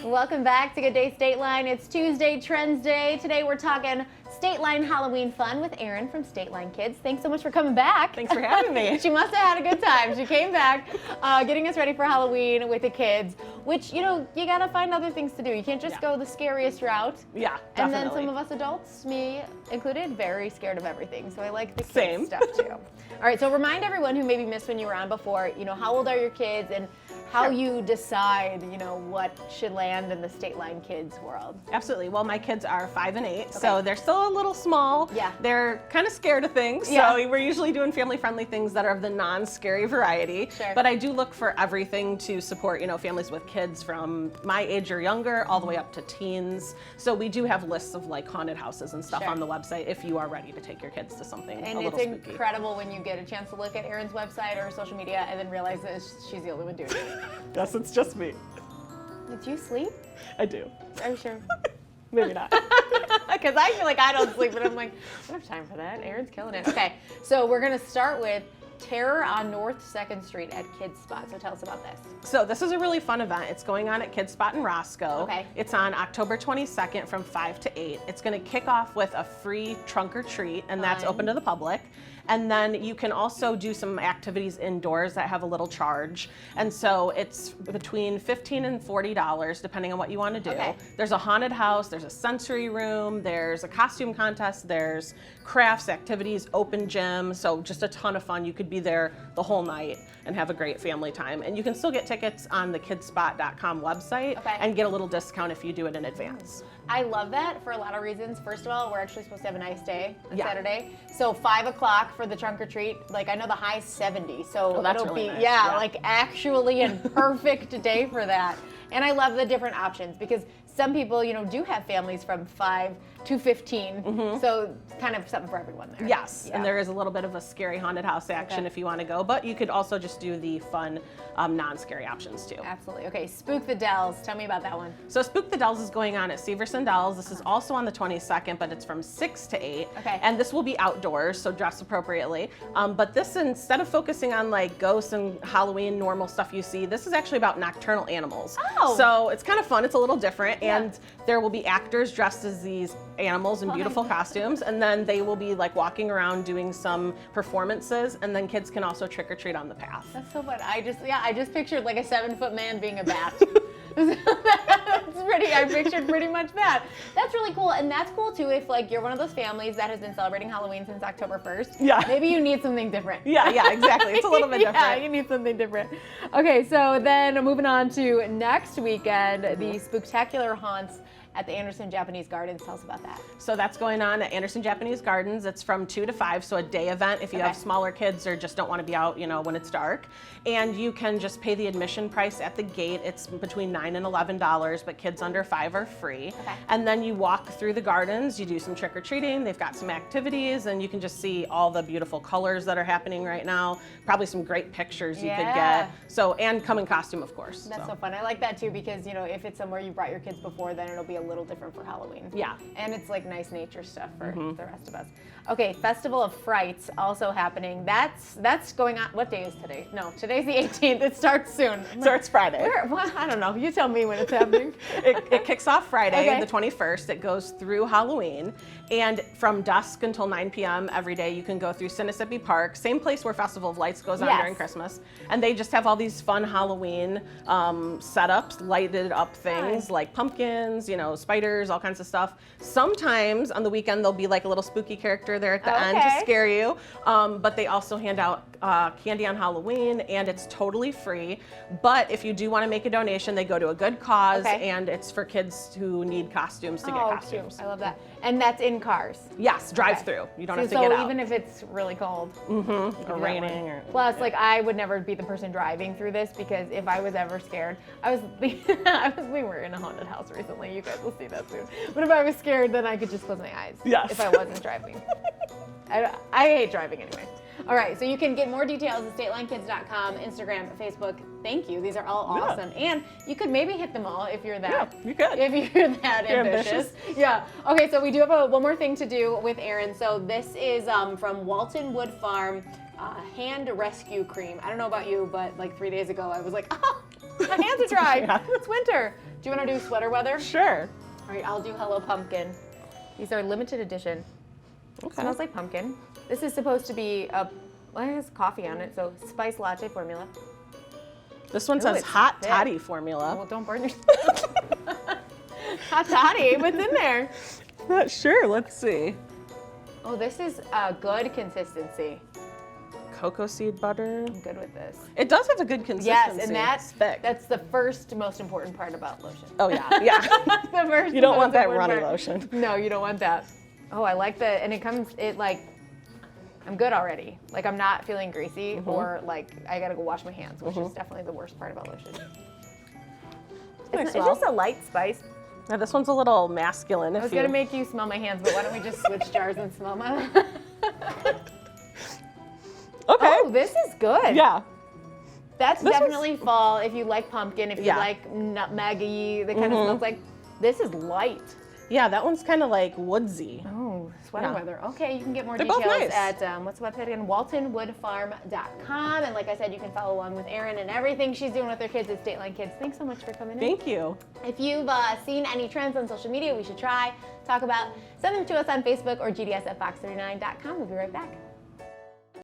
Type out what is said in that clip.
Welcome back to Good Day Stateline. It's Tuesday, Trends Day. Today we're talking Stateline Halloween fun with Erin from Stateline Kids. Thanks so much for coming back. Thanks for having me. She must have had a good time. She came back getting us ready for Halloween with the kids, which, you know, you gotta find other things to do. You can't just go the scariest route. Yeah, definitely. And then some of us adults, me included, very scared of everything. So I like the kids Same. stuff too. All right, so remind everyone who maybe missed when you were on before, you know, how old are your kids and how you decide, you know, what should land in the Stateline Kids world. Absolutely. Well, my kids are 5 and 8, so they're still a little small. Yeah. They're kind of scared of things, so we're usually doing family-friendly things that are of the non-scary variety. Sure. But I do look for everything to support, you know, families with kids from my age or younger, all the way up to teens. So we do have lists of like haunted houses and stuff on the website if you are ready to take your kids to something a little spooky. And it's incredible when you get a chance to look at Erin's website or social media and then realize that she's the only one doing it. Yes, it's just me. Did you sleep? I do. Are you sure? Maybe not. Because I feel like I don't sleep, but I'm like, I don't have time for that. Erin's killing it. Okay, so we're going to start with Terror on North 2nd Street at Kids Spot. So tell us about this. So this is a really fun event. It's going on at Kids Spot in Roscoe. Okay. It's on October 22nd from 5 to 8. It's going to kick off with a free trunk or treat, and that's open to the public. And then you can also do some activities indoors that have a little charge. And so it's between $15 and $40, depending on what you want to do. Okay. There's a haunted house, there's a sensory room, there's a costume contest, there's crafts, activities, open gym. So just a ton of fun. You could be there the whole night and have a great family time. And you can still get tickets on the kidspot.com website and get a little discount if you do it in advance. I love that for a lot of reasons. First of all, we're actually supposed to have a nice day on Saturday. So 5 o'clock for the trunk or treat. Like I know the high's 70, so that's it'll really be nice. like actually a perfect day for that. And I love the different options because some people, you know, do have families from 5 to 15, so kind of something for everyone there. Yes, and there is a little bit of a scary haunted house action if you want to go, but you could also just do the fun, non-scary options too. Absolutely. Okay, Spook the Dells. Tell me about that one. So Spook the Dells is going on at Severson Dells. This is also on the 22nd, but it's from 6 to 8. Okay. And this will be outdoors, so dress appropriately. But this, instead of focusing on like ghosts and Halloween normal stuff you see, this is actually about nocturnal animals. Oh. So it's kind of fun. It's a little different, and there will be actors dressed as these animals in beautiful costumes, and then they will be like walking around doing some performances, and then kids can also trick or treat on the path. That's so fun. I just pictured like a 7-foot man being a bat. I pictured pretty much that. That's really cool, and that's cool too if like you're one of those families that has been celebrating Halloween since October 1st. Yeah. Maybe you need something different. Yeah, exactly. It's a little bit different. Yeah, you need something different. Okay, so then moving on to next weekend, the Spooktacular Haunts at the Anderson Japanese Gardens. Tell us about that. So that's going on at Anderson Japanese Gardens. It's from 2 to 5, so a day event if you have smaller kids or just don't want to be out, you know, when it's dark. And you can just pay the admission price at the gate. It's between $9 and $11, but kids under 5 are free. Okay. And then you walk through the gardens, you do some trick-or-treating, they've got some activities, and you can just see all the beautiful colors that are happening right now. Probably some great pictures you could get. So, and come in costume, of course. That's so fun. I like that too because, you know, if it's somewhere you brought your kids before, then it'll be a little different for Halloween. Yeah. And it's like nice nature stuff for the rest of us. Okay, Festival of Frights also happening. That's going on. What day is today? No, today's the 18th. It starts soon. Starts Friday. Well, I don't know. You tell me when it's happening. It kicks off Friday, the 21st. It goes through Halloween. And from dusk until 9 p.m. every day, you can go through Sinnisippi Park, same place where Festival of Lights goes on during Christmas. And they just have all these fun Halloween setups, lighted up things like pumpkins, you know, spiders, all kinds of stuff. Sometimes on the weekend, there'll be like a little spooky character there at the end to scare you. But they also hand out candy on Halloween, and it's totally free. But if you do want to make a donation, they go to a good cause, and it's for kids who need costumes to get costumes. Cute. I love that. And that's in cars. Yes, drive through. You don't have to get out. So even if it's really cold. Or raining. Plus, like, I would never be the person driving through this because if I was ever scared, we were in a haunted house recently. You guys will see that soon. But if I was scared, then I could just close my eyes. Yes. If I wasn't driving. I hate driving anyway. All right, so you can get more details at StatelineKids.com, Instagram, Facebook. Thank you. These are all awesome. And you could maybe hit them all if you're that. Yeah, you could. If you're that ambitious. Yeah. Okay, so we do have one more thing to do with Erin. So this is from Walton Wood Farm, hand rescue cream. I don't know about you, but like 3 days ago, I was like, oh, my hands are dry. It's winter. Do you want to do sweater weather? Sure. All right, I'll do Hello Pumpkin. These are limited edition. Okay. Smells like pumpkin. This is supposed to be well, it has coffee on it, so spice latte formula. This one says it's hot thick. toddy formula. Well, don't burn yourself. Hot toddy, what's in there? Not sure. Let's see. Oh, this is a good consistency. Cocoa seed butter. I'm good with this. It does have a good consistency. Yes, and It's thick. that's the first most important part about lotion. Oh yeah, yeah. The first You don't want most that important runny part. lotion. No, you don't want that. Oh, I like and I'm good already. Like I'm not feeling greasy or like I gotta go wash my hands, which is definitely the worst part about lotion. It's just a light spice. Now this one's a little masculine. I was gonna make you smell my hands, but why don't we just switch jars and smell my? Okay. Oh, this is good. Yeah. That's definitely fall. If you like pumpkin, if you like nutmeggy, the kind of smells like. This is light. Yeah, that one's kind of like woodsy. Oh, sweater weather. Okay, you can get more They're both details nice. at what's the website again? WaltonWoodFarm.com. And like I said, you can follow along with Erin and everything she's doing with her kids at Stateline Kids. Thanks so much for coming in. Thank you. If you've seen any trends on social media we should talk about, send them to us on Facebook or gds@fox39.com. We'll be right back.